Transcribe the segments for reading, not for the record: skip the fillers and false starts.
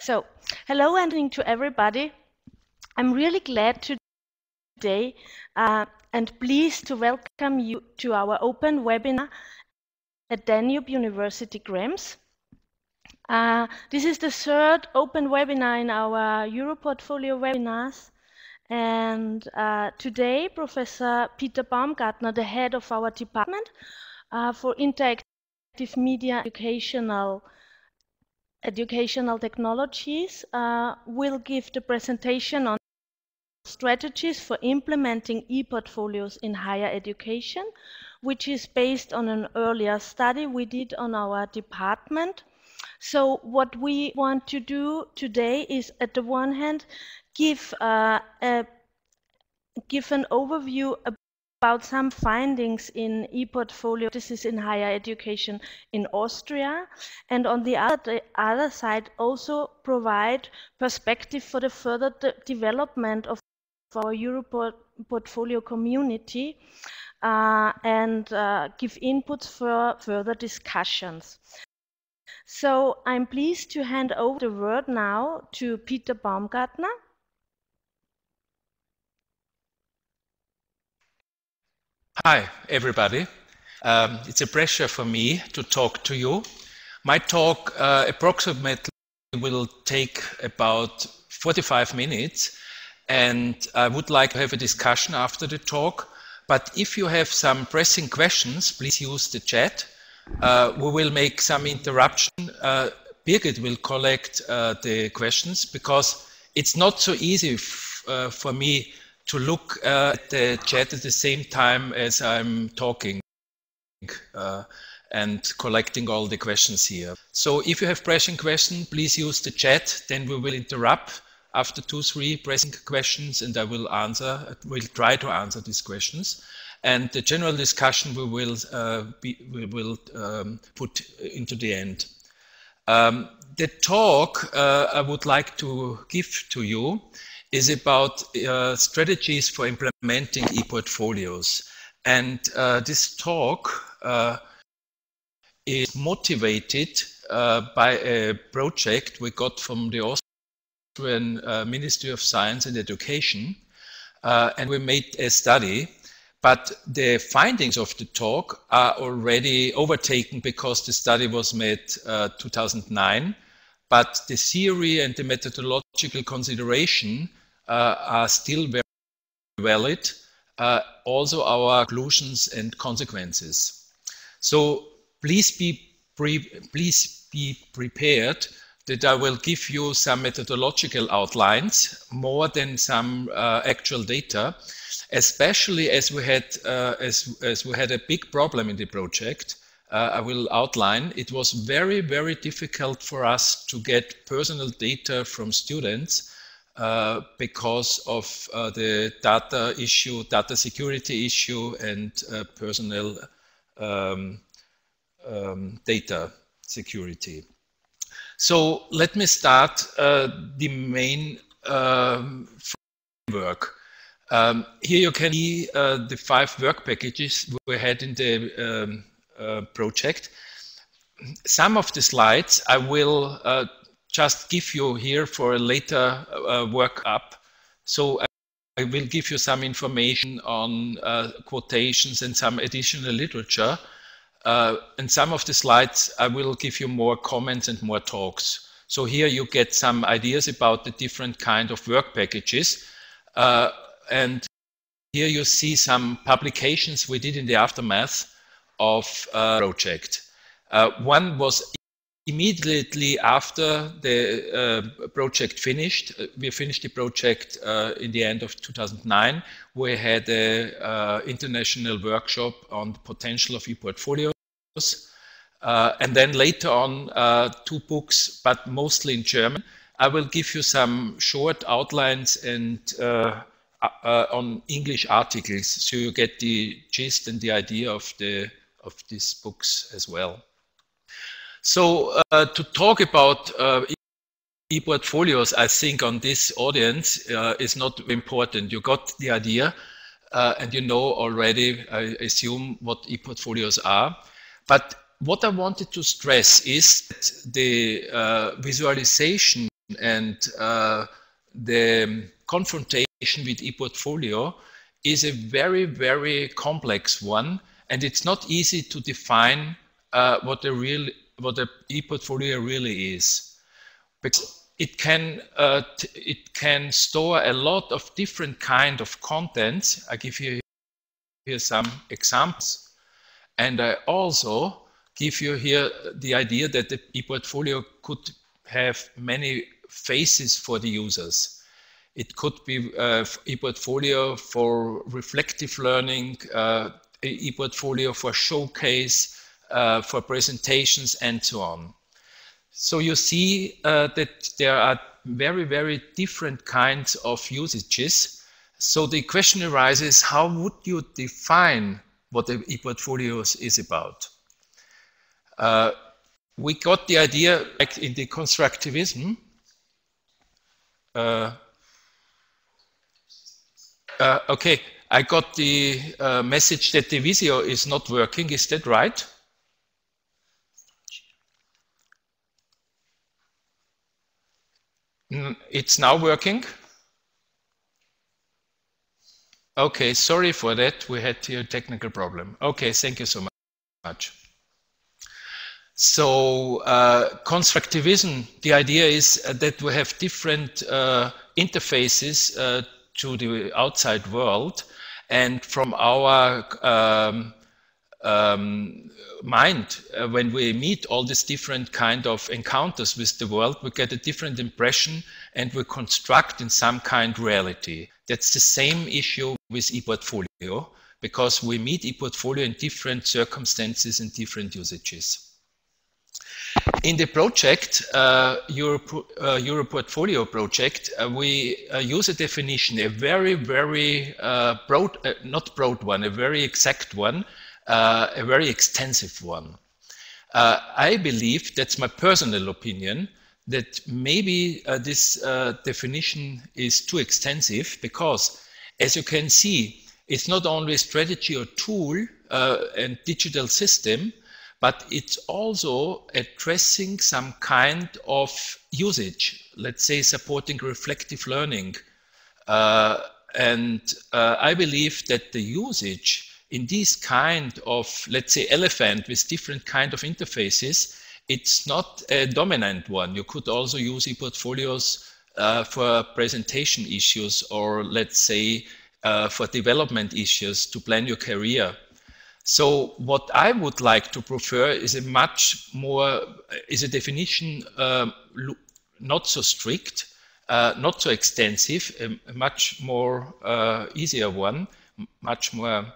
So, hello and good evening to everybody. I'm really glad today and pleased to welcome you to our open webinar at Donau-Universität Krems. This is the third open webinar in our Europortfolio webinars. And today, Professor Peter Baumgartner, the head of our department for interactive media educational technologies, will give the presentation on strategies for implementing ePortfolios in higher education, which is based on an earlier study we did on our department. So what we want to do today is, at the one hand, give an overview about some findings in ePortfolio. This is in higher education in Austria, and on the other side also provide perspective for the further development of our Europortfolio community and give inputs for further discussions. So I'm pleased to hand over the word now to Peter Baumgartner. Hi, everybody. It's a pleasure for me to talk to you. My talk approximately will take about 45 minutes, and I would like to have a discussion after the talk. But if you have some pressing questions, please use the chat. We will make some interruption. Birgit will collect the questions, because it's not so easy for me to look at the chat at the same time as I'm talking and collecting all the questions here. So if you have pressing questions, please use the chat, then we will interrupt after 2-3 pressing questions, and I will try to answer these questions. And the general discussion we will put into the end. The talk I would like to give to you is about strategies for implementing ePortfolios. And this talk is motivated by a project we got from the Austrian Ministry of Science and Education. And we made a study, but the findings of the talk are already overtaken because the study was made 2009. But the theory and the methodological consideration are still very valid, also our conclusions and consequences. So please be prepared that I will give you some methodological outlines more than some actual data, especially as we had a big problem in the project. I will outline. It was very, very difficult for us to get personal data from students because of the data issue, data security issue, and personal data security. So let me start the main framework. Here you can see the 5 work packages we had in the project. Some of the slides I will just give you here for a later workup. So I will give you some information on quotations and some additional literature. And some of the slides I will give you more comments and more talks. So here you get some ideas about the different kind of work packages. And here you see some publications we did in the aftermath of project. One was immediately after the project finished. We finished the project in the end of 2009. We had an international workshop on the potential of ePortfolios. And then later on, 2 books, but mostly in German. I will give you some short outlines and on English articles, so you get the gist and the idea of these books as well. So to talk about ePortfolios, I think on this audience is not important. You got the idea and you know already, I assume, what ePortfolios are. But what I wanted to stress is that the visualization and the confrontation with ePortfolio is a very, very complex one, and it's not easy to define what the ePortfolio really is, because it can store a lot of different kind of contents. I give you here some examples, and I also give you here the idea that the ePortfolio could have many faces for the users. It could be ePortfolio for reflective learning, ePortfolio for showcase, for presentations, and so on. So you see that there are very, very different kinds of usages. So the question arises, how would you define what the ePortfolio is about? We got the idea, like in the constructivism. Okay, I got the message that the Visio is not working. Is that right? It's now working. Okay, sorry for that. We had here a technical problem. Okay, thank you so much. So constructivism, the idea is that we have different interfaces to the outside world, and from our mind, when we meet all these different kind of encounters with the world, we get a different impression and we construct in some kind reality. That's the same issue with ePortfolio, because we meet ePortfolio in different circumstances and different usages. In the project, Europortfolio project, we use a definition, a very, very broad, not broad one, a very exact one, a very extensive one. I believe, that's my personal opinion, that maybe this definition is too extensive, because as you can see, it's not only a strategy or tool and digital system, but it's also addressing some kind of usage, let's say supporting reflective learning. And I believe that the usage in this kind of, let's say, elephant with different kind of interfaces, it's not a dominant one. You could also use ePortfolios for presentation issues, or let's say for development issues to plan your career. So what I would like to prefer is a definition not so strict, not so extensive, a much more easier one, much more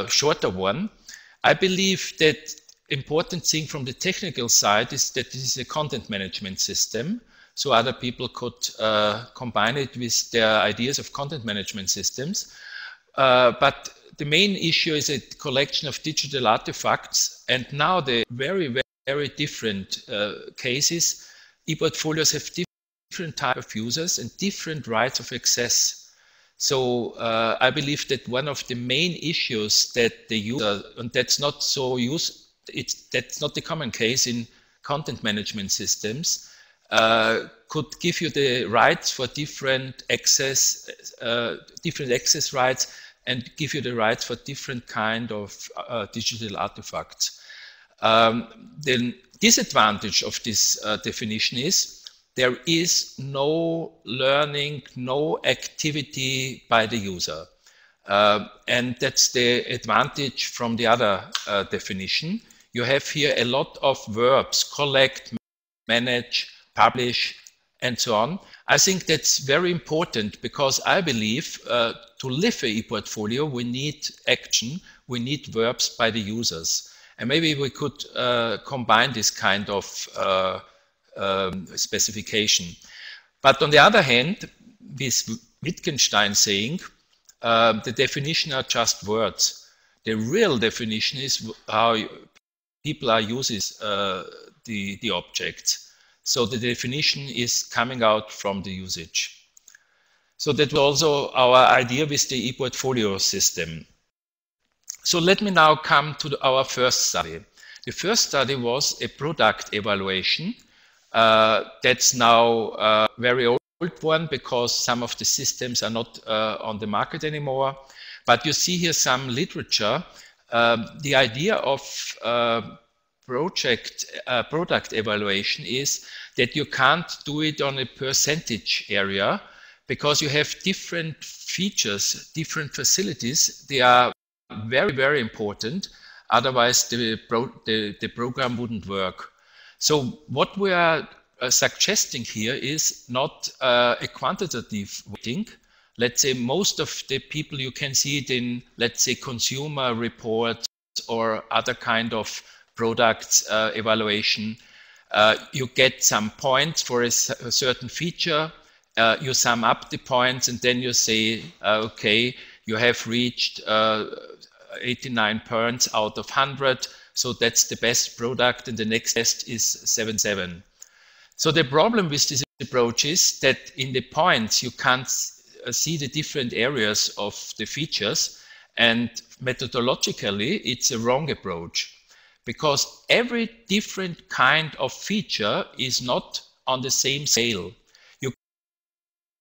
shorter one. I believe that important thing from the technical side is that this is a content management system, so other people could combine it with their ideas of content management systems. But the main issue is a collection of digital artifacts, and now the very, very different cases. ePortfolios have different type of users and different rights of access. So I believe that one of the main issues that the user, and that's not so that's not the common case in content management systems, could give you the rights for different access rights, and give you the rights for different kind of digital artifacts. The disadvantage of this definition is there is no learning, no activity by the user. And that's the advantage from the other definition. You have here a lot of verbs: collect, manage, publish, and so on. I think that's very important, because I believe to live a ePortfolio, we need action, we need verbs by the users. And maybe we could combine this kind of specification. But on the other hand, with Wittgenstein saying, the definition are just words. The real definition is how people are using the objects. So the definition is coming out from the usage. So that was also our idea with the ePortfolio system. So let me now come to our first study. The first study was a product evaluation That's now a very old one because some of the systems are not on the market anymore. But you see here some literature. The idea of product evaluation is that you can't do it on a percentage area because you have different features, different facilities. They are very, very important. Otherwise, the program wouldn't work. So what we are suggesting here is not a quantitative weighting. Let's say most of the people, you can see it in, let's say, consumer reports or other kind of products evaluation. You get some points for a certain feature. You sum up the points and then you say, okay, you have reached 89 points out of 100. So that's the best product, and the next best is 77. So the problem with this approach is that in the points you can't see the different areas of the features, and methodologically it's a wrong approach because every different kind of feature is not on the same scale. You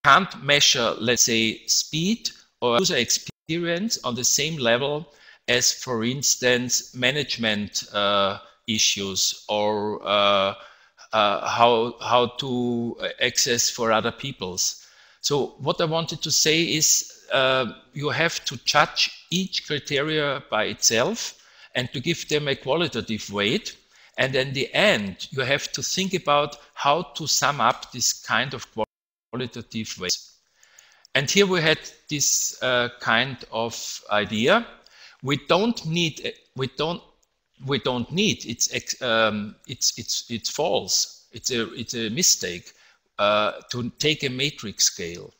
can't measure, let's say, speed or user experience on the same level as, for instance, management issues or how to access for other people's. So what I wanted to say is you have to judge each criteria by itself and to give them a qualitative weight. And in the end, you have to think about how to sum up this kind of qualitative weights. And here we had this kind of idea. We don't need. It's false. It's a mistake to take a matrix scale.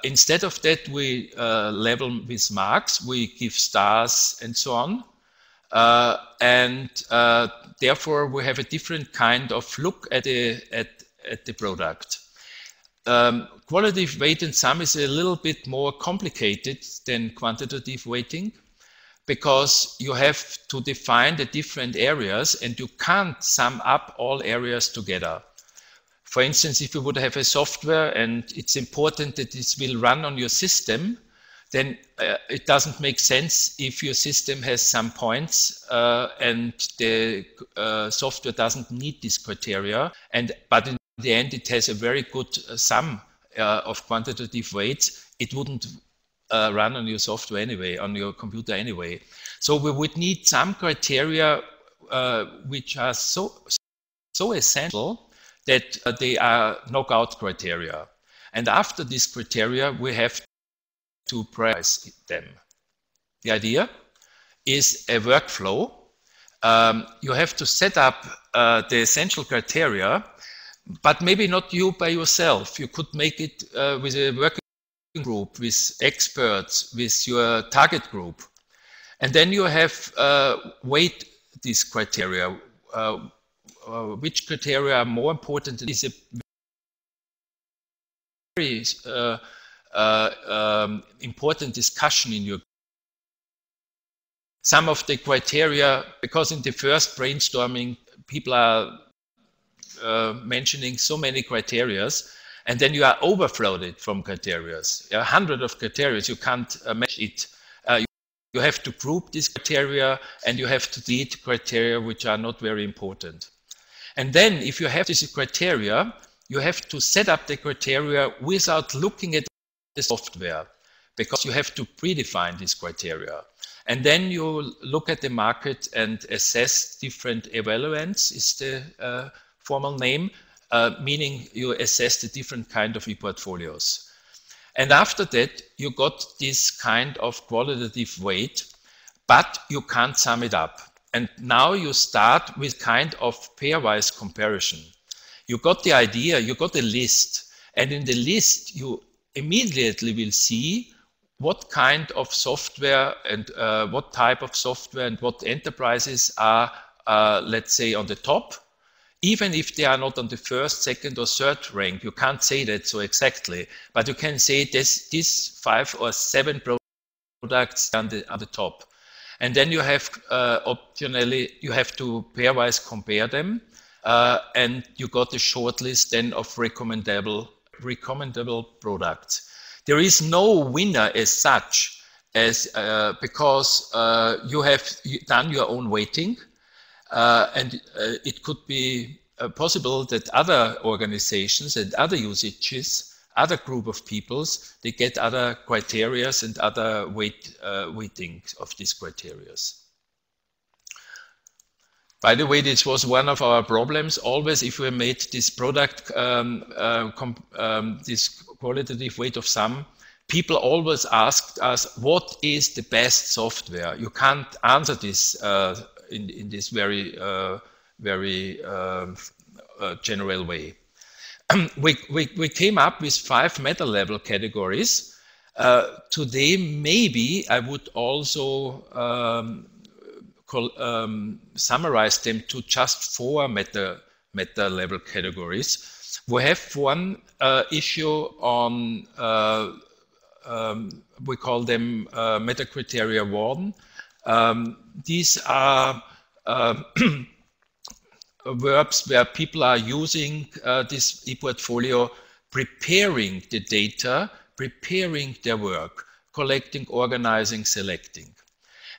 Instead of that, we level with marks. We give stars and so on, and therefore we have a different kind of look at the product. Qualitative weight and sum is a little bit more complicated than quantitative weighting because you have to define the different areas and you can't sum up all areas together. For instance, if you would have a software and it's important that this will run on your system, then it doesn't make sense if your system has some points and the software doesn't meet this criteria, but in the end it has a very good sum of quantitative weights. It wouldn't run on your software anyway, on your computer anyway. So we would need some criteria which are so essential that they are knockout criteria. And after this criteria, we have to prioritize them. The idea is a workflow. You have to set up the essential criteria, but maybe not you by yourself. You could make it with a working group, with experts, with your target group. And then you have weight these criteria. Which criteria are more important is a very important discussion in your group. Some of the criteria, because in the first brainstorming, people are mentioning so many criteria, and then you are overflooded from criteria. There are hundreds of criteria, you can't match it. You have to group these criteria and you have to delete criteria which are not very important. And then if you have this criteria, you have to set up the criteria without looking at the software, because you have to predefine this criteria. And then you look at the market and assess different evaluants, is the formal name, meaning you assess the different kind of ePortfolios. And after that, you got this kind of qualitative weight, but you can't sum it up. And now you start with kind of pairwise comparison. You got the idea, you got a list, and in the list you immediately will see what kind of software and what type of software and what enterprises are, let's say, on the top. Even if they are not on the first, second, or third rank, you can't say that so exactly, but you can say these 5 or 7 products on the top. And then you have optionally, you have to pairwise compare them. and you got a shortlist then of recommendable products. There is no winner as such, as because you have done your own weighting, and it could be possible that other organizations and other usages, other group of peoples, they get other criterias and other weighting of these criterias. By the way, this was one of our problems. Always, if we made this product, this qualitative weight of sum, people always asked us, what is the best software? You can't answer this in this very general way. We came up with 5 meta-level categories. Today, maybe I would also summarize them to just 4 meta-level categories. We have one issue on, we call them meta-criteria 1. These are verbs where people are using this ePortfolio, preparing the data, preparing their work, collecting, organizing, selecting.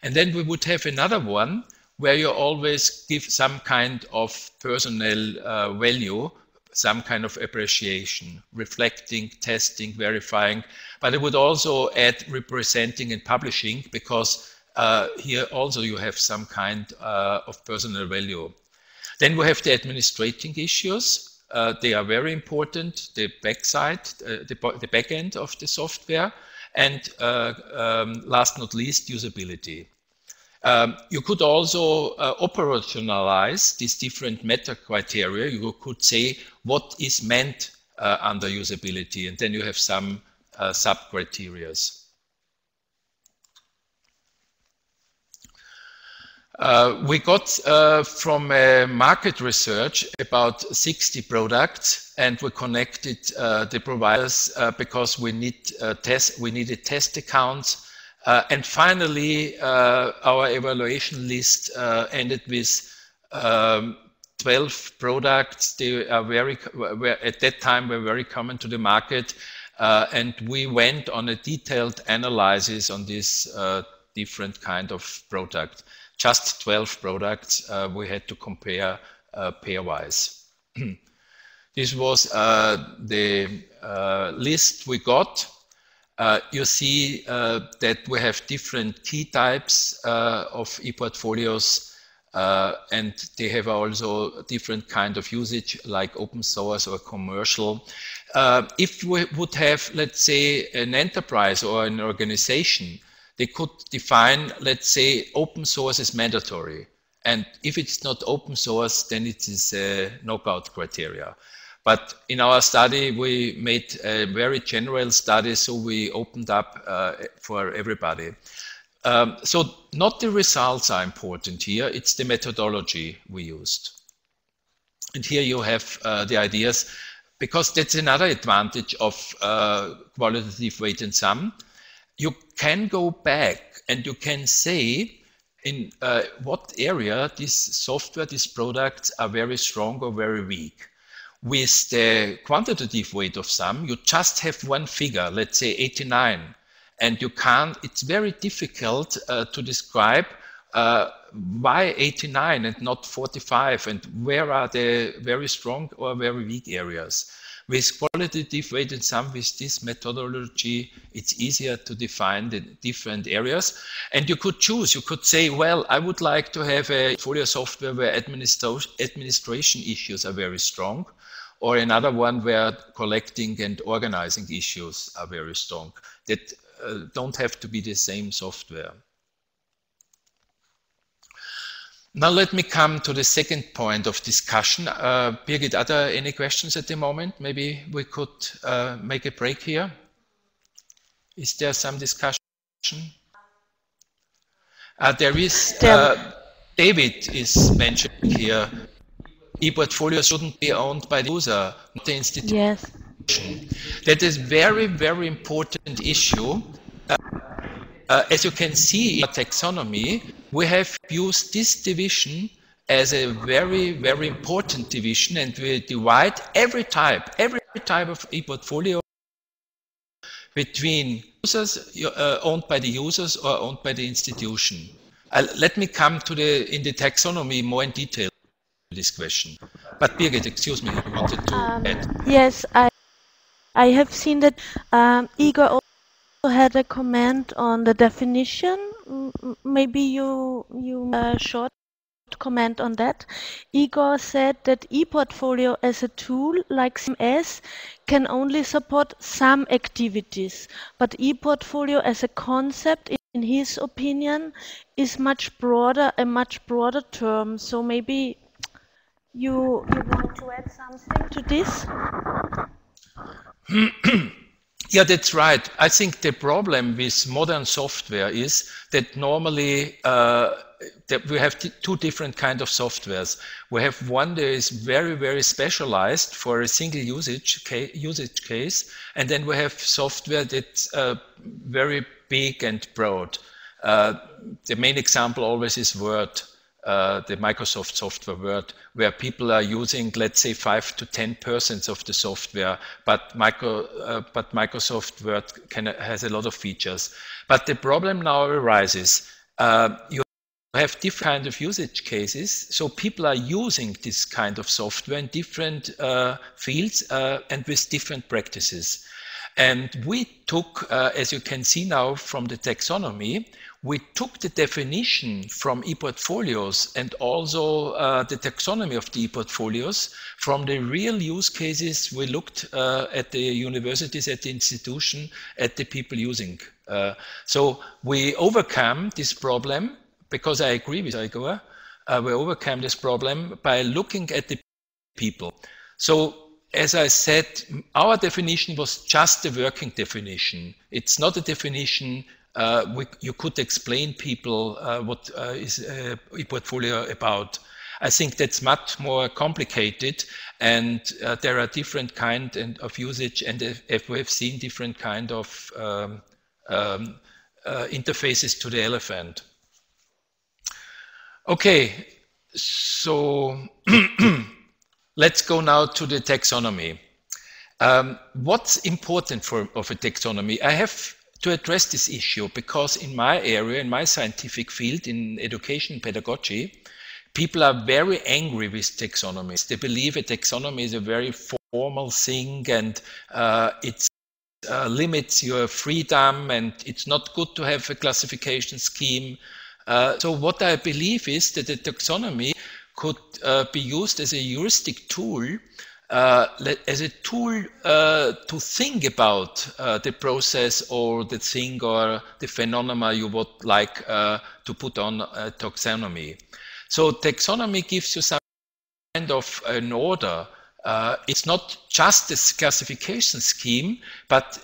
And then we would have another one where you always give some kind of personal value, some kind of appreciation, reflecting, testing, verifying, but I would also add representing and publishing, because here also you have some kind of personal value. Then we have the administrating issues. They are very important, the backside, the back end of the software, and last not least, usability. You could also operationalize these different meta criteria. You could say what is meant under usability, and then you have some sub-criteria. We got from market research about 60 products, and we connected the providers because we needed test accounts. And finally, our evaluation list ended with 12 products. They are at that time were very common to the market, and we went on a detailed analysis on this different kind of product. Just 12 products we had to compare pairwise. This was the list we got. You see that we have different key types of ePortfolios, and they have also different kind of usage, like open source or commercial. If we would have, let's say, an enterprise or an organization, they could define, let's say, open source is mandatory. And if it's not open source, then it is a knockout criteria. But in our study, we made a very general study, so we opened up for everybody. So not the results are important here, it's the methodology we used. And here you have the ideas, because that's another advantage of qualitative weight and sum. You can go back and you can say in what area this software, these products are very strong or very weak. With the quantitative weight of sum, you just have one figure, let's say 89, and you can't, it's very difficult to describe why 89 and not 45, and where are the very strong or very weak areas. With qualitative weight and sum, with this methodology, it's easier to define the different areas. And you could choose, you could say, well, I would like to have a portfolio software where administration issues are very strong, or another one where collecting and organizing issues are very strong. That don't have to be the same software. Now let me come to the second point of discussion. Birgit, are there any questions at the moment? Maybe we could make a break here. Is there some discussion? There is, David is mentioned here. ePortfolio shouldn't be owned by the user, not the institution. Yes. That is very, very important issue. As you can see in our taxonomy, we have used this division as a very, very important division, and we divide every type of ePortfolio between users owned by the users or owned by the institution. Let me come to in the taxonomy more in detail to this question. But Birgit, excuse me, you wanted to add. Yes, I have seen that Igor also had a comment on the definition. Maybe you short comment on that. Igor said that ePortfolio as a tool like CMS can only support some activities, but ePortfolio as a concept, in his opinion, is a much broader term. So maybe you want to add something to this? Yeah, that's right. I think the problem with modern software is that normally that we have two different kinds of softwares. We have one that is very, very specialized for a single usage case, and then we have software that's very big and broad. The main example always is Word. The Microsoft software Word, where people are using, let's say, 5 to 10% of the software, but Microsoft Word has a lot of features. But the problem now arises, you have different kind of usage cases, so people are using this kind of software in different fields and with different practices. And we took, as you can see now from the taxonomy, we took the definition from ePortfolios and also the taxonomy of the ePortfolios from the real use cases. We looked at the universities, at the institution, at the people using. So we overcome this problem, because I agree with Igor, we overcome this problem by looking at the people. So as I said, our definition was just the working definition. It's not a definition you could explain people what is ePortfolio about. I think that's much more complicated, and there are different kinds of usage, and if we have seen different kind of interfaces to the elephant. Okay, so let's go now to the taxonomy. What's important of a taxonomy? I have to address this issue because in my area, in my scientific field, in education pedagogy, people are very angry with taxonomies. They believe a taxonomy is a very formal thing, and it limits your freedom, and it's not good to have a classification scheme. So what I believe is that the taxonomy could be used as a heuristic tool, as a tool to think about the process or the thing or the phenomena you would like to put on a taxonomy. So taxonomy gives you some kind of an order. It's not just a classification scheme, but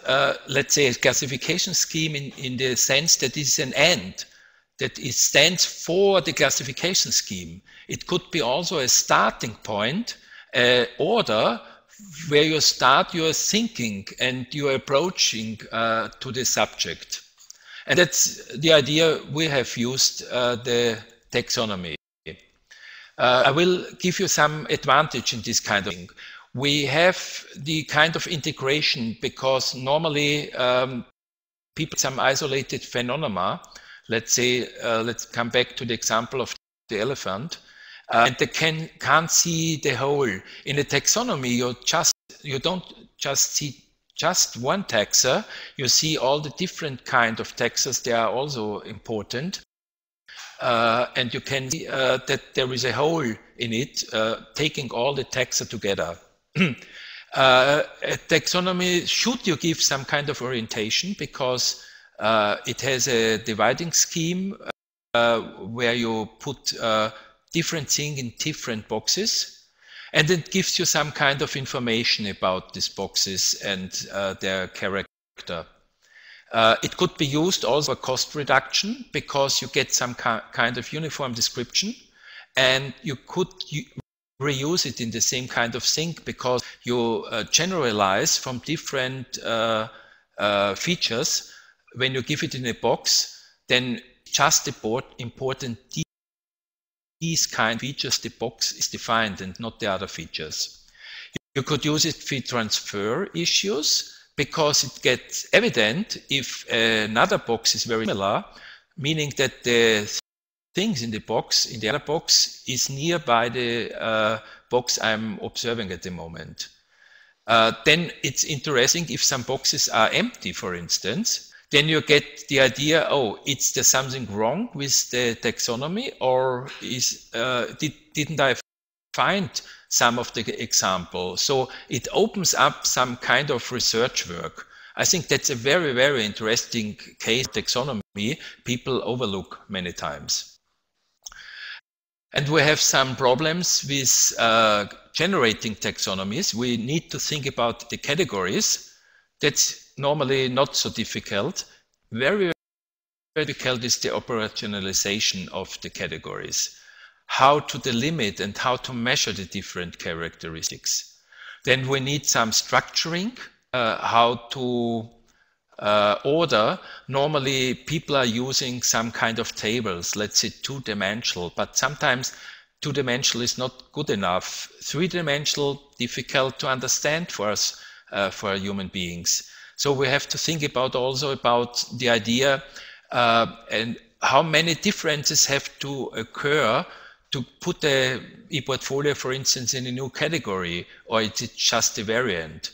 let's say a classification scheme in the sense that it's an end, that it stands for the classification scheme. It could be also a starting point, order where you start your thinking and you're approaching to the subject. And that's the idea we have used the taxonomy. I will give you some advantage in this kind of thing. We have the kind of integration because normally people some isolated phenomena. Let's say, let's come back to the example of the elephant. And they can't see the whole. In a taxonomy, you don't just see just one taxa, you see all the different kind of taxas. They are also important. And you can see that there is a whole in it, taking all the taxa together. A taxonomy should you give some kind of orientation because it has a dividing scheme where you put different things in different boxes, and it gives you some kind of information about these boxes and their character. It could be used also for cost reduction because you get some kind of uniform description, and you could reuse it in the same kind of thing because you generalize from different features. When you give it in a box, then just important these kind of features, the box is defined and not the other features. You could use it for transfer issues because it gets evident if another box is very similar, meaning that the things in the box, in the other box, is nearby the box I'm observing at the moment. Then it's interesting if some boxes are empty, for instance, then you get the idea, oh, is there something wrong with the taxonomy, or didn't I find some of the examples? So it opens up some kind of research work. I think that's a very, very interesting case of taxonomy people overlook many times. And we have some problems with generating taxonomies. We need to think about the categories. That's normally not so difficult. Very, very difficult is the operationalization of the categories. How to delimit and how to measure the different characteristics. Then we need some structuring, how to order. Normally people are using some kind of tables, let's say two-dimensional, but sometimes two-dimensional is not good enough. Three-dimensional, difficult to understand for us, for human beings. So we have to think about also about the idea and how many differences have to occur to put the ePortfolio, for instance, in a new category, or is it just a variant?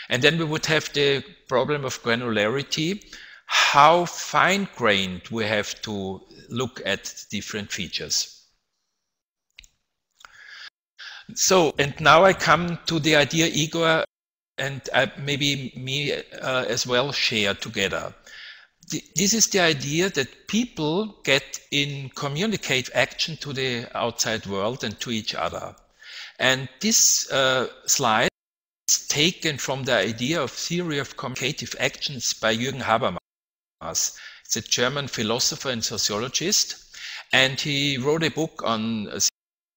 And then we would have the problem of granularity, how fine-grained we have to look at different features. So, and now I come to the idea Igor and maybe me as well share together. This is the idea that people get in communicative action to the outside world and to each other. And this slide is taken from the idea of theory of communicative actions by Jürgen Habermas. It's a German philosopher and sociologist, and he wrote a book on a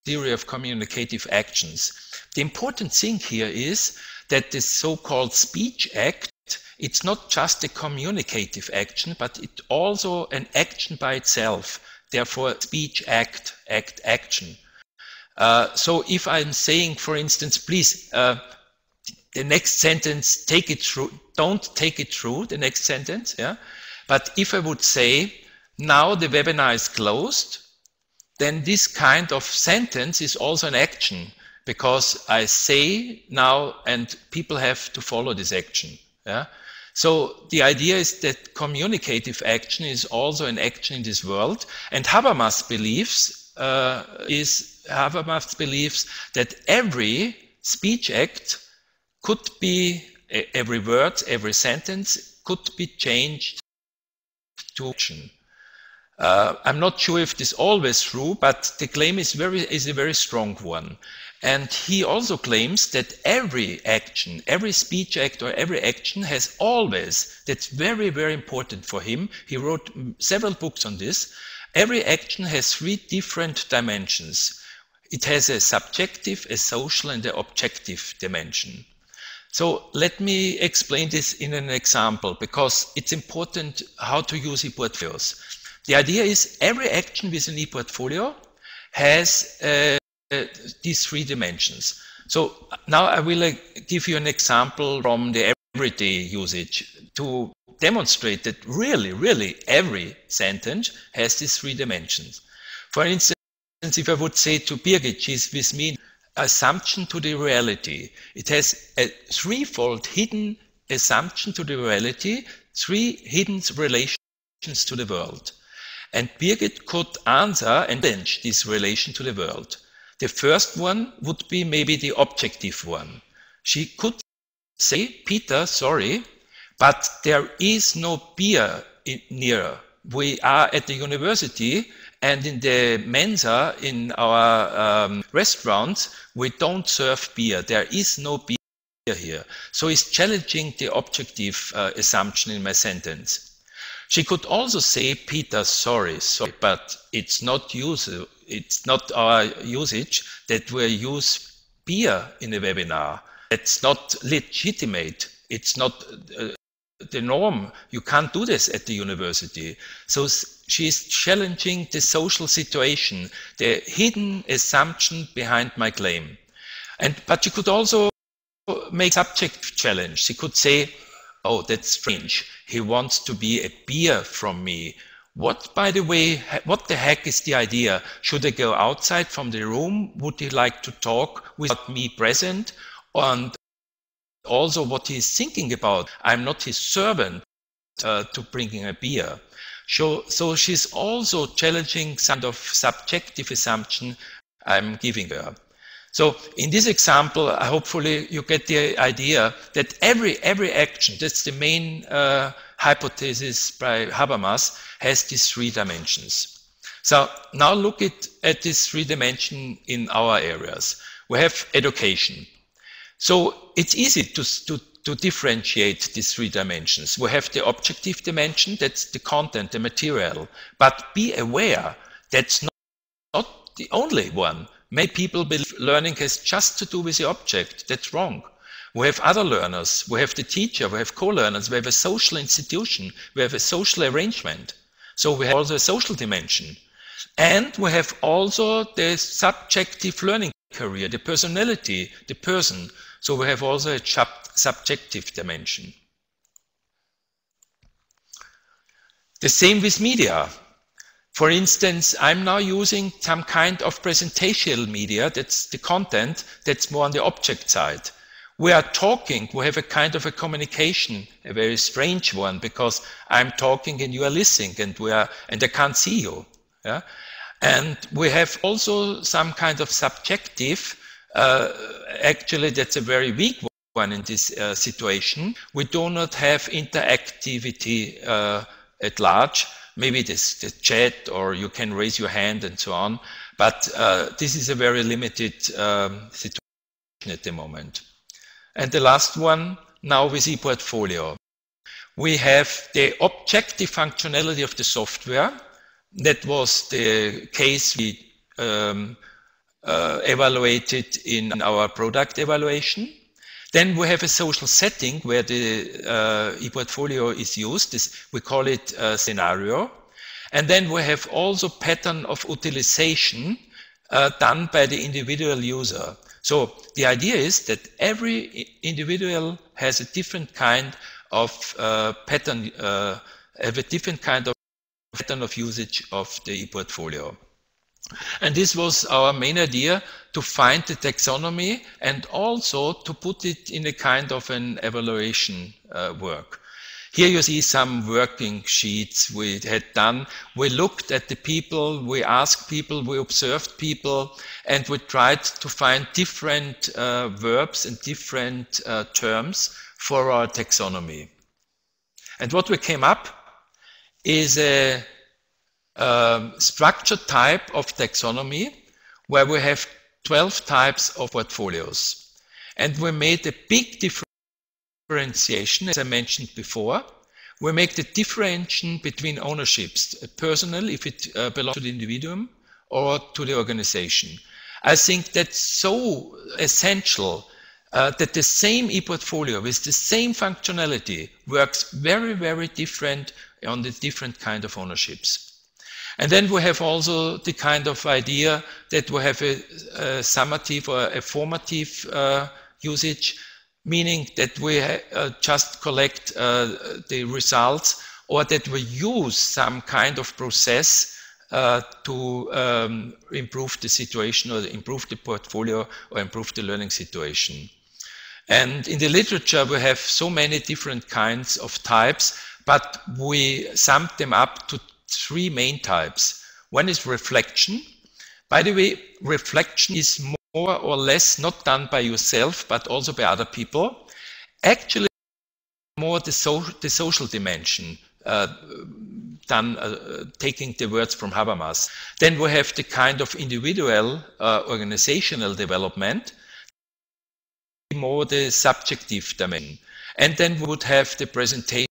theory of communicative actions. The important thing here is that this so-called speech act, it's not just a communicative action, but it's also an action by itself. Therefore, speech act, action. So if I'm saying, for instance, please, the next sentence, take it through, don't take it through, the next sentence, yeah? But if I would say, now the webinar is closed, then this kind of sentence is also an action, because I say now and people have to follow this action. Yeah? So the idea is that communicative action is also an action in this world, and Habermas believes that every speech act could be, every word, every sentence could be changed to action. I'm not sure if this is always true, but the claim is a very strong one. And he also claims that every action, every speech act or every action has always, that's very, very important for him. He wrote several books on this. Every action has three different dimensions. It has a subjective, a social, and an objective dimension. So let me explain this in an example, because it's important how to use ePortfolios. The idea is every action with an ePortfolio has these three dimensions. So now I will give you an example from the everyday usage to demonstrate that really every sentence has these three dimensions. For instance, if I would say to Birgit, she's with me, assumption to the reality. It has a threefold hidden assumption to the reality, three hidden relations to the world. And Birgit could answer and change this relation to the world. The first one would be maybe the objective one. She could say, Peter, sorry, but there is no beer near. We are at the university, and in the Mensa, in our restaurants, we don't serve beer. There is no beer here. So it's challenging the objective assumption in my sentence. She could also say, Peter, sorry, but it's not our usage that we use beer in a webinar. It's not legitimate. It's not the norm. You can't do this at the university. So she's challenging the social situation, the hidden assumption behind my claim. But she could also make subjective challenge. She could say, oh, that's strange. He wants to be a peer from me. What, by the way, what the heck is the idea? Should I go outside from the room? Would he like to talk without me present? And also what he's thinking about. I'm not his servant to bringing a beer. So she's also challenging some of subjective assumption I'm giving her. So in this example, hopefully you get the idea that every action, that's the main hypothesis by Habermas, has these 3 dimensions. So now look at this 3 dimension in our areas. We have education. So it's easy to differentiate these 3 dimensions. We have the objective dimension, that's the content, the material. But be aware, that's not the only one. Many people believe learning has just to do with the object. That's wrong. We have other learners. We have the teacher. We have co-learners. We have a social institution. We have a social arrangement. So we have also a social dimension. And we have also the subjective learning career, the personality, the person. So we have also a subjective dimension. The same with media. For instance, I'm now using some kind of presentational media, that's the content, that's more on the object side. We are talking, we have a kind of a communication, a very strange one, because I'm talking and you are listening and I can't see you. Yeah? And we have also some kind of subjective, actually that's a very weak one in this situation. We do not have interactivity at large. Maybe the chat, or you can raise your hand and so on. But this is a very limited situation at the moment. And the last one, now with ePortfolio. We have the objective functionality of the software. That was the case we evaluated in our product evaluation. Then we have a social setting where the ePortfolio is used. We call it a scenario. And then we have also pattern of utilization done by the individual user. So the idea is that every individual has a different kind of pattern, have a different kind of pattern of usage of the ePortfolio. And this was our main idea, to find the taxonomy and also to put it in a kind of an evaluation work. Here you see some working sheets we had done. We looked at the people, we asked people, we observed people, and we tried to find different verbs and different terms for our taxonomy. And what we came up is a structure type of taxonomy where we have 12 types of portfolios. And we made a big differentiation, as I mentioned before. We make the differentiation between ownerships, personal, if it belongs to the individuum, or to the organization. I think that's so essential that the same ePortfolio with the same functionality works very, very different on the different kind of ownerships. And then we have also the kind of idea that we have a summative or a formative usage, meaning that we just collect the results, or that we use some kind of process to improve the situation, or improve the portfolio, or improve the learning situation. And in the literature, we have so many different kinds of types, but we summed them up to 3 main types. One is reflection. By the way, reflection is more or less not done by yourself, but also by other people. Actually, more the social dimension, taking the words from Habermas. Then we have the kind of individual organizational development, more the subjective dimension. And then we would have the presentation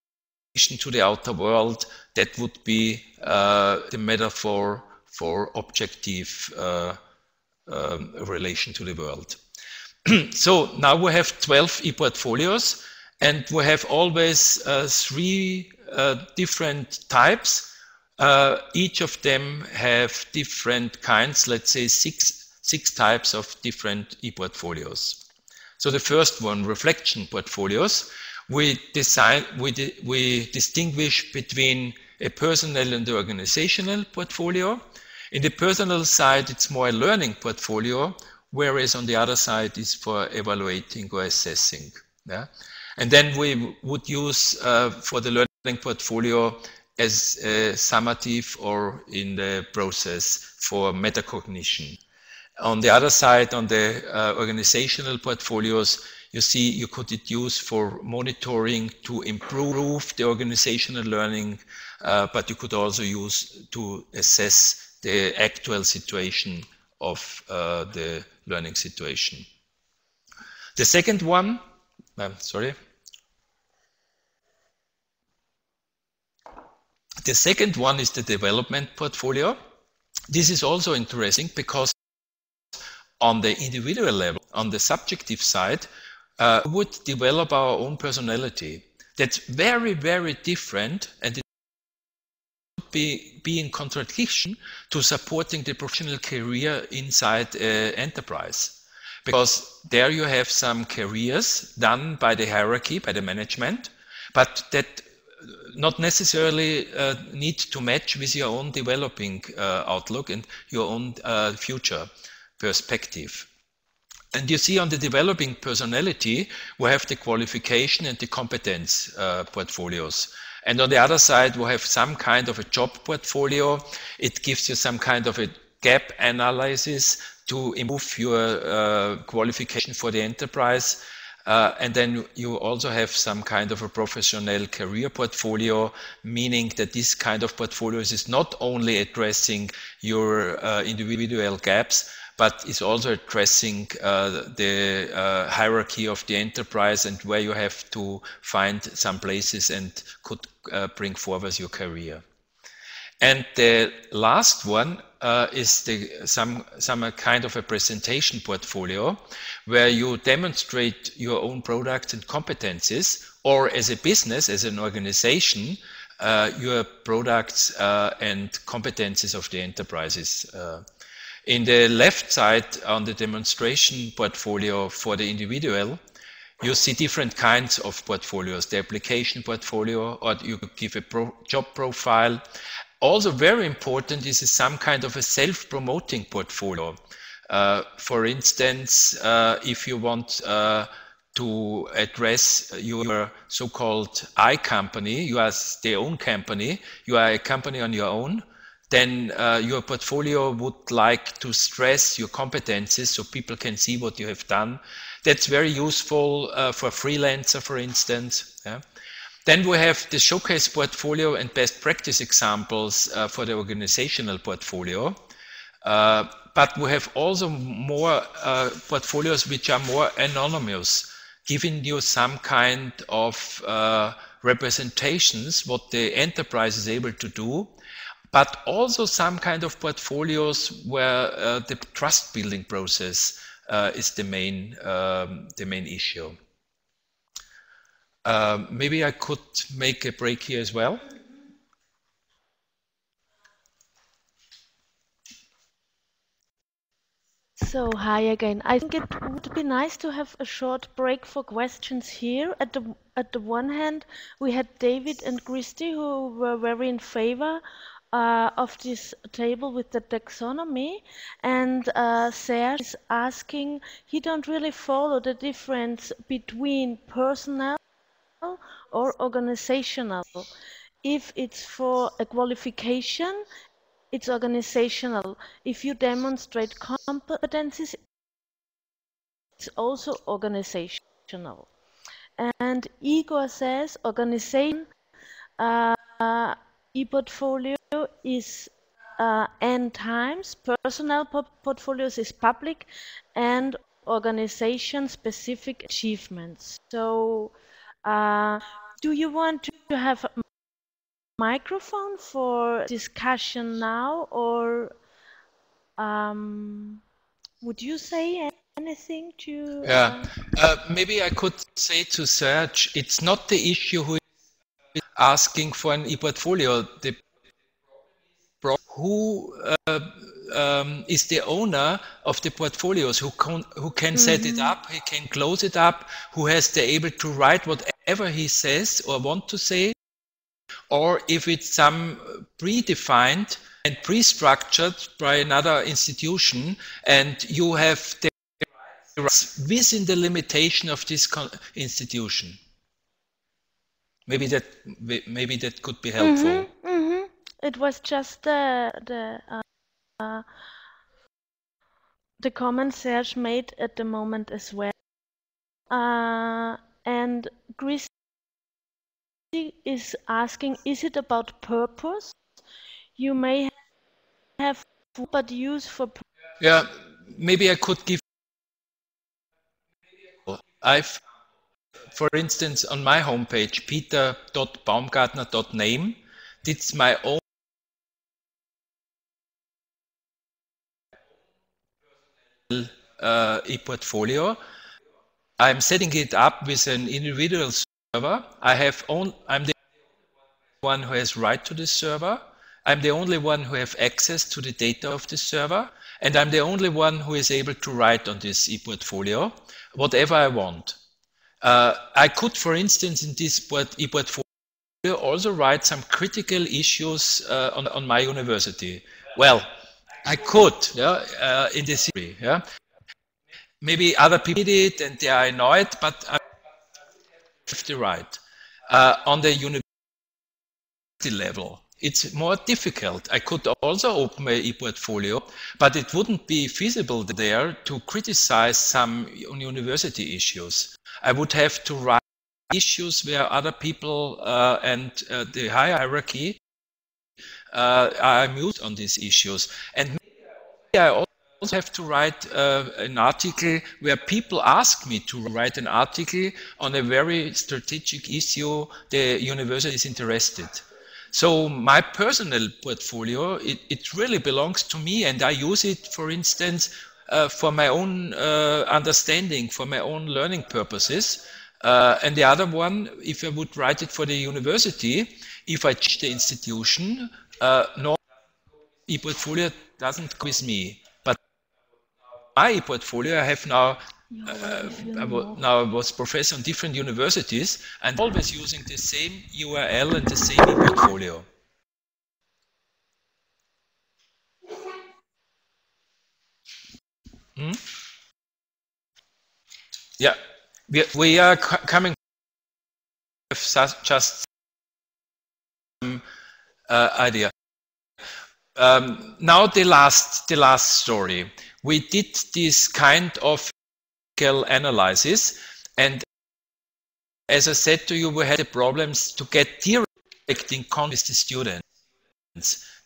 to the outer world. That would be the metaphor for objective relation to the world. So now we have 12 ePortfolios, And we have always three different types. Each of them have different kinds, let's say six types of different ePortfolios. So the first one, reflection portfolios, we distinguish between a personal and organizational portfolio. In the personal side, it's more a learning portfolio, whereas on the other side is for evaluating or assessing. Yeah? And then we would use for the learning portfolio as a summative or in the process for metacognition. On the other side, on the organizational portfolios, you see you could use for monitoring to improve the organizational learning, but you could also use to assess the actual situation of the learning situation. The second one, The second one is the development portfolio. This is also interesting because on the individual level, on the subjective side, we would develop our own personality. That's very, very different, and it would be in contradiction to supporting the professional career inside an enterprise. Because there you have some careers done by the hierarchy, by the management, but that not necessarily need to match with your own developing outlook and your own future perspective. And you see on the developing personality, we have the qualification and the competence portfolios. And on the other side, we have some kind of a job portfolio. It gives you some kind of a gap analysis to improve your qualification for the enterprise. And then you also have some kind of a professional career portfolio, meaning that this kind of portfolios is not only addressing your individual gaps, but is also addressing the hierarchy of the enterprise and where you have to find some places and could bring forward your career. And the last one is some kind of a presentation portfolio where you demonstrate your own products and competencies, or as a business, as an organization, your products and competencies of the enterprises. In the left side on the demonstration portfolio for the individual, you see different kinds of portfolios, the application portfolio, or you give a job profile. Also very important is some kind of a self-promoting portfolio. For instance, if you want to address your so-called I company, you are their own company, you are a company on your own, then your portfolio would like to stress your competencies so people can see what you have done. That's very useful for freelancer, for instance. Yeah. Then we have the showcase portfolio and best practice examples for the organizational portfolio. But we have also more portfolios which are more anonymous, giving you some kind of representations, what the enterprise is able to do, but also some kind of portfolios where the trust building process is the main issue. Maybe I could make a break here as well. So, hi again. I think it would be nice to have a short break for questions here. At the one hand, we had David and Christy who were very in favor of this table with the taxonomy, and Serge is asking, he don't really follow the difference between personal or organizational. If it's for a qualification, it's organizational. If you demonstrate competencies, it's also organizational. And Igor says organization ePortfolio is N times, personal portfolios is public, and organization specific achievements. So do you want to have a microphone for discussion now, or would you say anything to? Yeah, maybe I could say to Serge, it's not the issue who is asking for an ePortfolio. Who is the owner of the portfolios, who can set it up, he can close it up, who has the able to write whatever he says or want to say, or if it's some predefined and pre-structured by another institution, and you have the rights within the limitation of this institution. Maybe that could be helpful. It was just the comment Serge made at the moment as well. And Christy is asking, is it about purpose? You may have but use for purpose. Yeah, maybe I could give. For instance, on my homepage, peter.baumgartner.name, it's my own ePortfolio. I'm setting it up with an individual server. I'm the one who has right to the server. I'm the only one who have access to the data of the server, and I'm the only one who is able to write on this ePortfolio whatever I want. I could, for instance, in this ePortfolio also write some critical issues on my university. Well, I could, yeah, in this theory, yeah. Maybe other people did it and they are annoyed, but I have the right. On the university level, it's more difficult. I could also open my ePortfolio, but it wouldn't be feasible there to criticize some university issues. I would have to write issues where other people and the higher hierarchy are amused on these issues. And maybe I also have to write an article where people ask me to write an article on a very strategic issue the university is interested. So my personal portfolio, it really belongs to me, and I use it, for instance, for my own understanding, for my own learning purposes. And the other one, if I would write it for the university, if I change the institution, no, ePortfolio doesn't go with me. But my ePortfolio, I have now, I was professor on different universities and always using the same URL and the same ePortfolio. Yeah, we are coming with just some idea. Now the last story. We did this kind of analysis, and as I said to you, we had the problems to get direct in contact with the students.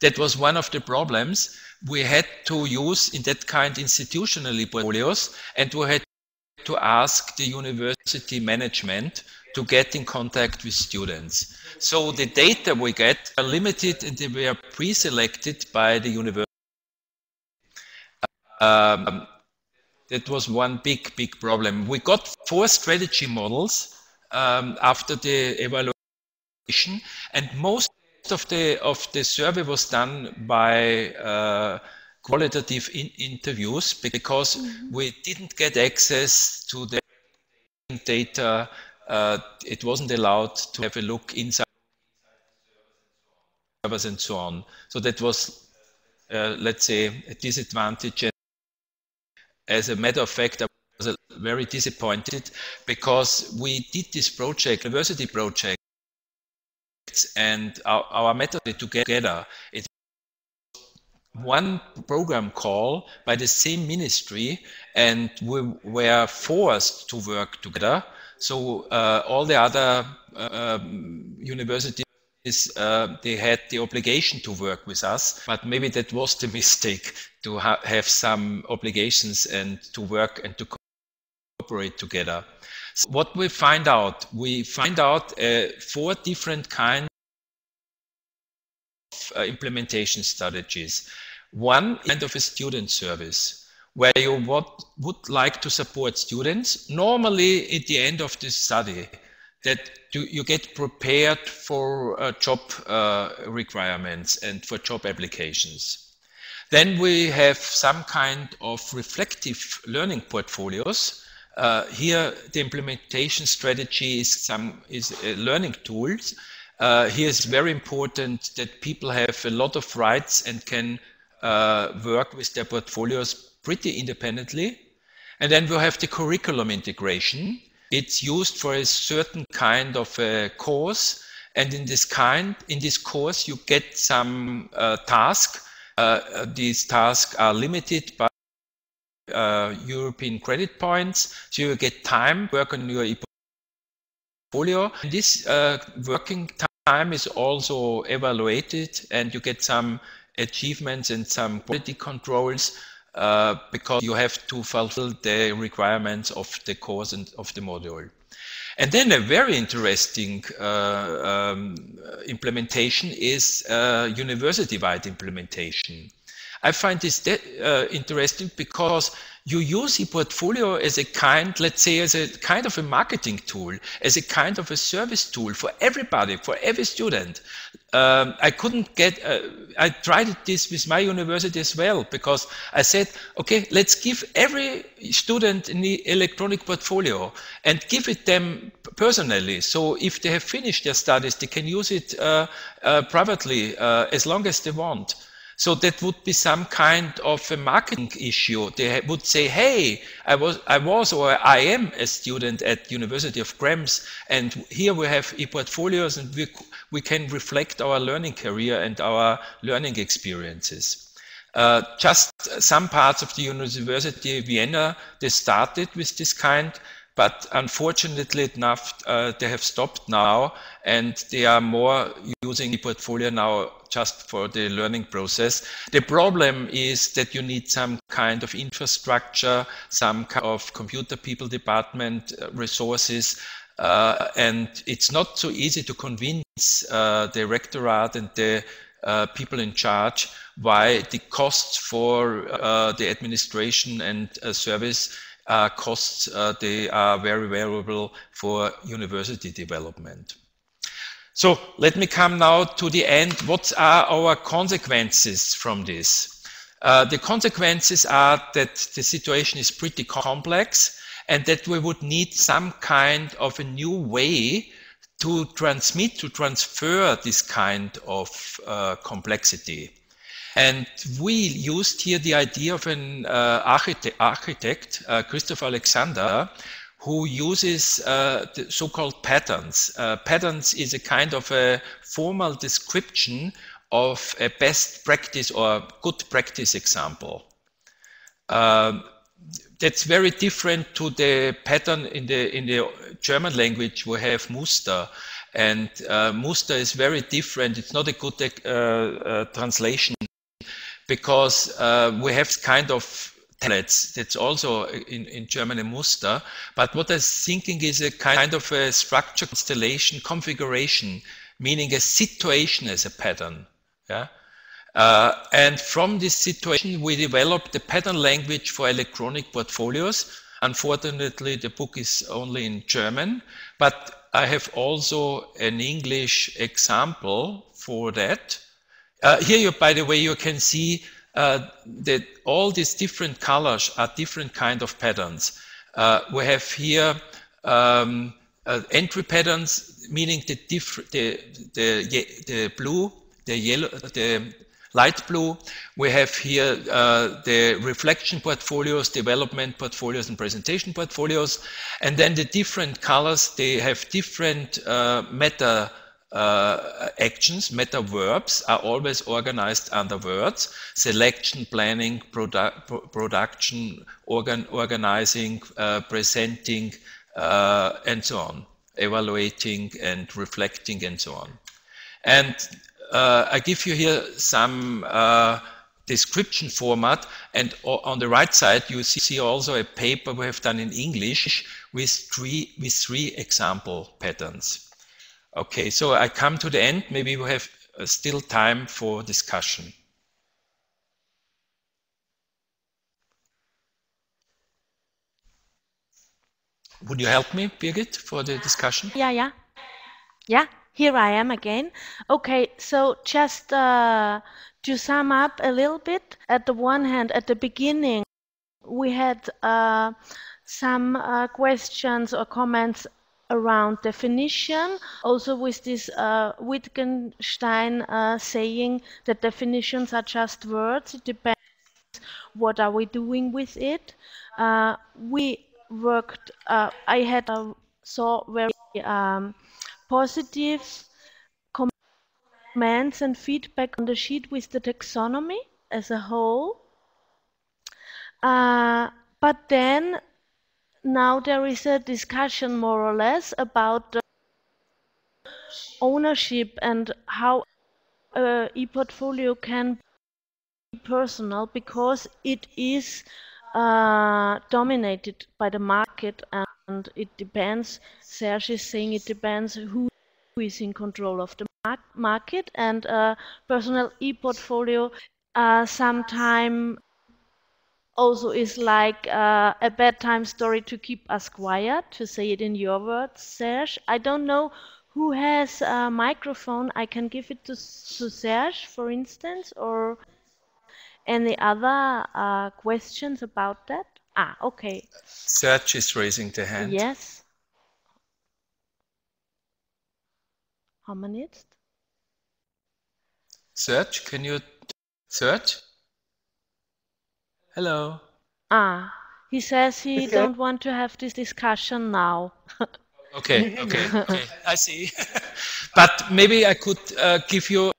That was one of the problems. We had to use in that kind institutional portfolios, and we had to ask the university management to get in contact with students. So the data we get are limited and they were pre-selected by the university. That was one big problem. We got 4 strategy models after the evaluation, and most of the survey was done by qualitative interviews because we didn't get access to the data. It wasn't allowed to have a look inside servers and so on. So that was, let's say, a disadvantage. And as a matter of fact, I was very disappointed because we did this project, university project, and our method together. It one program call by the same ministry, and we were forced to work together. So all the other universities, they had the obligation to work with us, but maybe that was the mistake, to have some obligations and to work and to cooperate together. So what we find out 4 different kinds of implementation strategies. One kind of a student service. where you would like to support students, normally at the end of this study, that you get prepared for job requirements and for job applications. Then we have some kind of reflective learning portfolios. Here the implementation strategy is learning tools. Here it's very important that people have a lot of rights and can work with their portfolios pretty independently. And then we have the curriculum integration. It's used for a certain kind of a course, and in this course you get some tasks. These tasks are limited by European credit points, so you get time work on your ePortfolio. And this working time is also evaluated, and you get some achievements and some quality controls. Because you have to fulfill the requirements of the course and of the module. And then a very interesting implementation is university-wide implementation. I find this interesting because you use ePortfolio as a kind, let's say, as a kind of a marketing tool, as a kind of a service tool for everybody, for every student. I tried this with my university as well, because I said, okay, let's give every student an electronic portfolio and give it them personally. So if they have finished their studies, they can use it privately as long as they want. So that would be some kind of a marketing issue. They would say, hey, I was or I am a student at University of Krems, and here we have ePortfolios, and we can reflect our learning career and our learning experiences. Just some parts of the University of Vienna, they started with this kind, but unfortunately enough, they have stopped now, and they are more using ePortfolio now just for the learning process. The problem is that you need some kind of infrastructure, some kind of computer people department resources, and it's not so easy to convince the rectorate and the people in charge why the costs for the administration and service costs, they are very variable for university development. So let me come now to the end. What are our consequences from this? The consequences are that the situation is pretty complex, and that we would need some kind of a new way to transfer this kind of complexity. And we used here the idea of an architect, Christopher Alexander, who uses the so-called patterns. Patterns is a kind of a formal description of a best practice or good practice example. That's very different to the pattern in the German language. We have Muster, and Muster is very different. It's not a good translation, because we have kind of templates. That's also in German a Muster. But what I'm thinking is a kind of a structure, constellation, configuration, meaning a situation as a pattern. Yeah. And from this situation, we developed the pattern language for electronic portfolios. Unfortunately, the book is only in German, but I have also an English example for that. Here, by the way, you can see that all these different colors are different kind of patterns. We have here entry patterns, meaning the blue, the yellow, the light blue. We have here the reflection portfolios, development portfolios, and presentation portfolios. And then the different colors, they have different meta actions. Meta verbs are always organized under words: selection, planning, production, organizing, presenting, and so on, evaluating and reflecting, and so on. And I give you here some description format, and on the right side you see also a paper we have done in English with three example patterns. Okay, so I come to the end. Maybe we have still time for discussion. Would you help me, Birgit, for the discussion? Yeah, here I am again. Okay, so just to sum up a little bit, at the one hand, at the beginning, we had some questions or comments around definition, also with this Wittgenstein saying that definitions are just words. It depends what are we doing with it. We worked, I had saw very positive comments and feedback on the sheet with the taxonomy as a whole. But then now there is a discussion more or less about the ownership and how ePortfolio can be personal, because it is dominated by the market, and it depends, Serge is saying it depends who is in control of the market, and personal ePortfolio sometimes also is like a bedtime story to keep us quiet, to say it in your words, Serge. I don't know who has a microphone. I can give it to Serge, for instance, or any other questions about that? Ah, okay. Serge is raising the hand. Yes. How many jetzt? Serge, can you... Serge? Hello. Ah, he says he don't want to have this discussion now. Okay, I see. But maybe I could give you...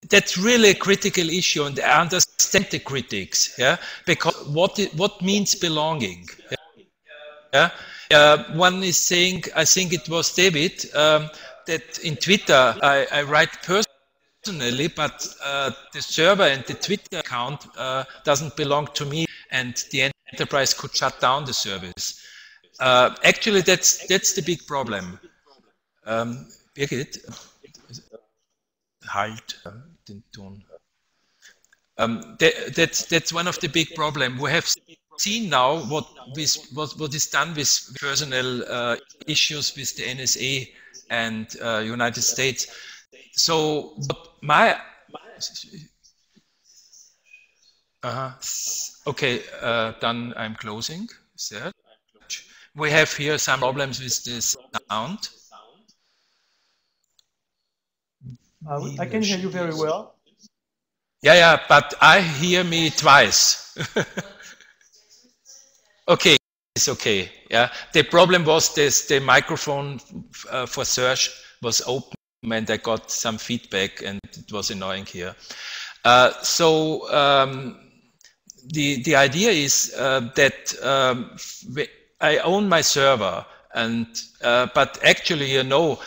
That's really a critical issue, and I understand the critics, yeah? Because what means belonging? Yeah? One is saying, I think it was David, that in Twitter I write personally, but the server and the Twitter account doesn't belong to me, and the enterprise could shut down the service. Actually, that's the big problem. Birgit, halt den Ton. That's one of the big problems. We have seen now what is done with personal issues with the NSA and United States. So okay, then I'm closing. Serge. We have here some problems with the sound. I can hear you very well. Yeah, but I hear me twice. Okay, it's okay. Yeah, the problem was this: the microphone for Serge was open, and I got some feedback, and it was annoying here. So the idea is that I own my server, and but actually, you know,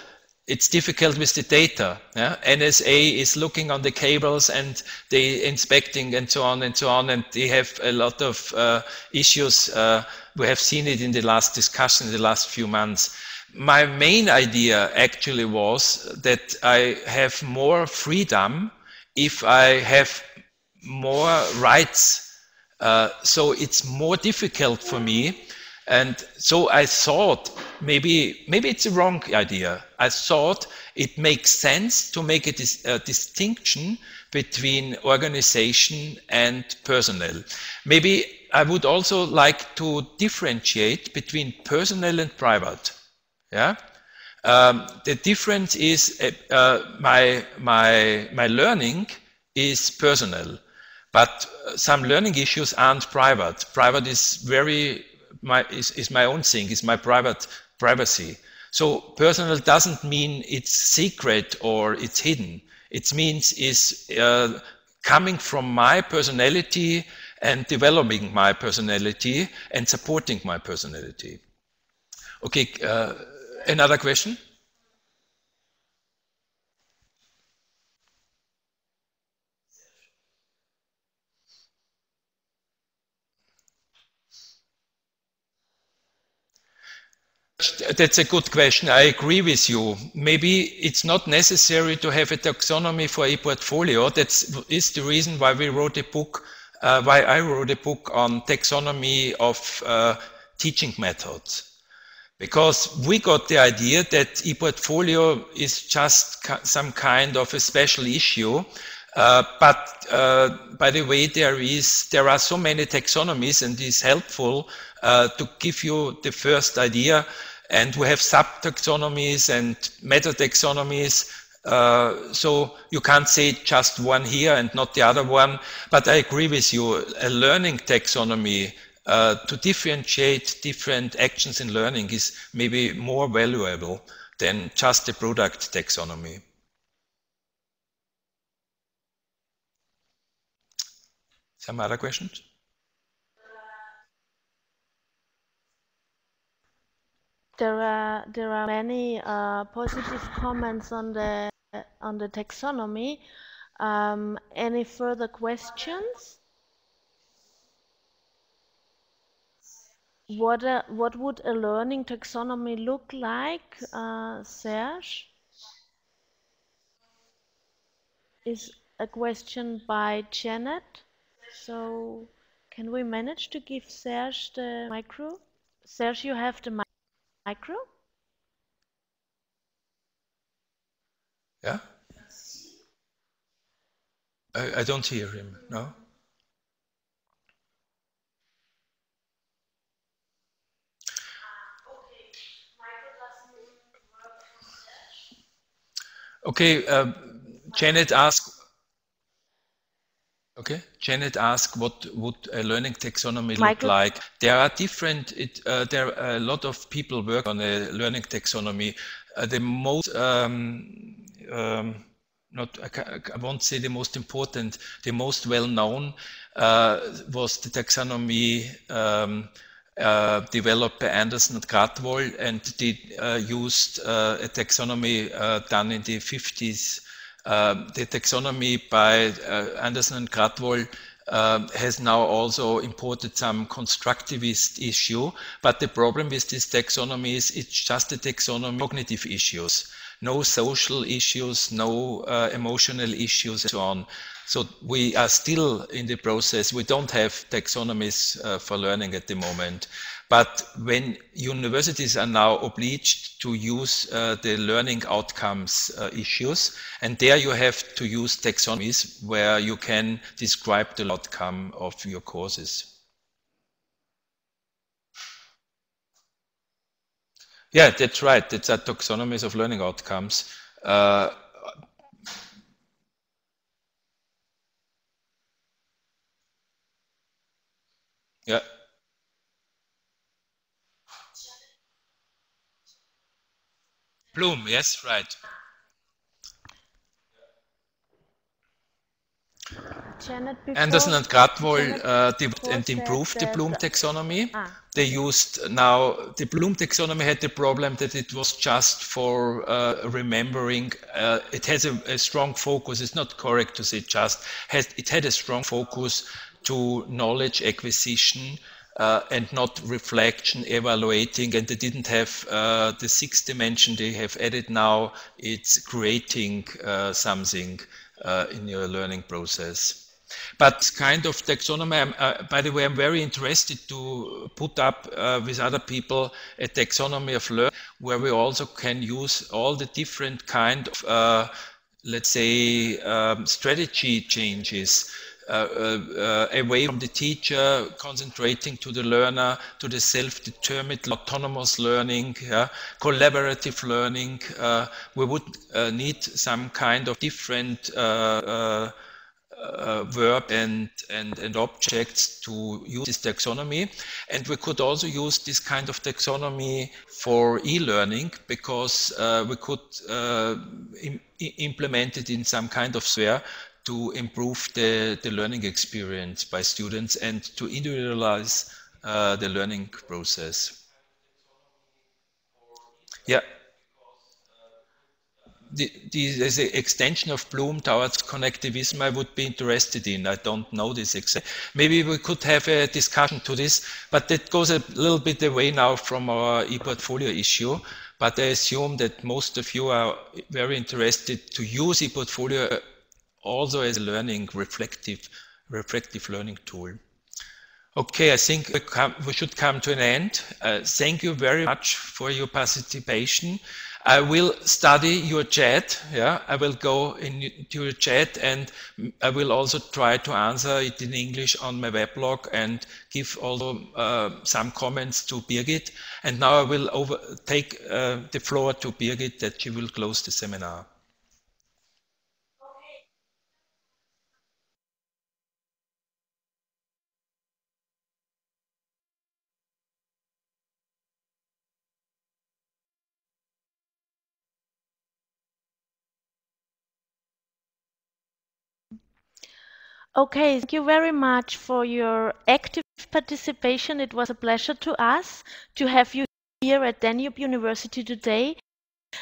it's difficult with the data. Yeah? NSA is looking on the cables and they inspecting and so on, and they have a lot of issues. We have seen it in the last discussion in the last few months. My main idea actually was that I have more freedom if I have more rights. So it's more difficult for me. And so I thought maybe it's a wrong idea. I thought it makes sense to make a distinction between organization and personnel. Maybe I would also like to differentiate between personal and private. Yeah, the difference is my learning is personal, but some learning issues aren't private. Private is is my own thing, is my private privacy. So personal doesn't mean it's secret or it's hidden. It means it's coming from my personality and developing my personality and supporting my personality. Okay, another question? That's a good question. I agree with you. Maybe it's not necessary to have a taxonomy for ePortfolio. That is the reason why we wrote a book, why I wrote a book on taxonomy of teaching methods. Because we got the idea that ePortfolio is just some kind of a special issue. But by the way, there are so many taxonomies, and it's helpful to give you the first idea. And we have sub-taxonomies and meta-taxonomies. So you can't say just one here and not the other one. But I agree with you, a learning taxonomy to differentiate different actions in learning is maybe more valuable than just a product taxonomy. Some other questions? There are many positive comments on the taxonomy. Any further questions? What would a learning taxonomy look like, Serge? Is a question by Janet. So can we manage to give Serge the micro? Serge, you have the micro? Yeah? I don't hear him, no? Okay, Janet asked. Okay, Janet asked, what would a learning taxonomy look like? There are different. There are a lot of people work on a learning taxonomy. The most I won't say the most important. The most well-known was the taxonomy developed by Anderson and Krathwohl, and they used a taxonomy done in the 50s. The taxonomy by Anderson and Krathwohl has now also imported some constructivist issue, but the problem with this taxonomy is it's just a taxonomy of cognitive issues, no social issues, no emotional issues, and so on. So we are still in the process. We don't have taxonomies for learning at the moment. But when universities are now obliged to use the learning outcomes issues, and there you have to use taxonomies where you can describe the outcome of your courses. Yeah, that's right. That's a taxonomies of learning outcomes. Yeah. Bloom, yes, right. Janet, Anderson and Krathwohl developed and improved the Bloom taxonomy. They used now, the Bloom taxonomy had the problem that it was just for remembering. It has a strong focus. It's not correct to say just. It had a strong focus to knowledge acquisition and not reflection, evaluating, and they didn't have the sixth dimension they have added now. It's creating something in your learning process. But kind of taxonomy, by the way, I'm very interested to put up with other people a taxonomy of learning where we also can use all the different kind of, let's say, strategy changes. Away from the teacher, concentrating to the learner, to the self-determined, autonomous learning, collaborative learning. We would need some kind of different verb and objects to use this taxonomy. And we could also use this kind of taxonomy for e-learning because we could implement it in some kind of sphere to improve the learning experience by students and to individualize the learning process. Yeah. There's an extension of Bloom towards connectivism I would be interested in. I don't know this exactly. Maybe we could have a discussion to this, but that goes a little bit away now from our ePortfolio issue. But I assume that most of you are very interested to use ePortfolio also as a learning reflective learning tool. Okay, I think we should come to an end. Thank you very much for your participation. I will study your chat. Yeah, I will go into your chat, and I will also try to answer it in English on my weblog and give also some comments to Birgit. And now I will take the floor to Birgit, that she will close the seminar. Okay, thank you very much for your active participation. It was a pleasure to us to have you here at Danube University today.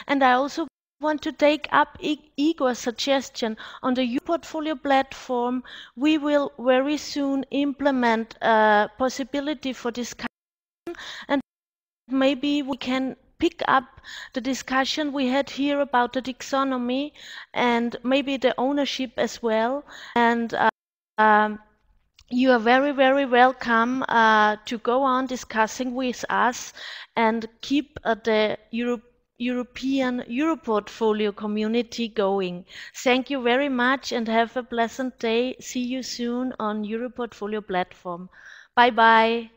And I also want to take up Igor's suggestion on the ePortfolio platform. We will very soon implement a possibility for discussion, and maybe we can pick up the discussion we had here about the taxonomy and maybe the ownership as well. And you are very, very welcome to go on discussing with us and keep the European Europortfolio community going. Thank you very much and have a pleasant day. See you soon on Europortfolio platform. Bye-bye.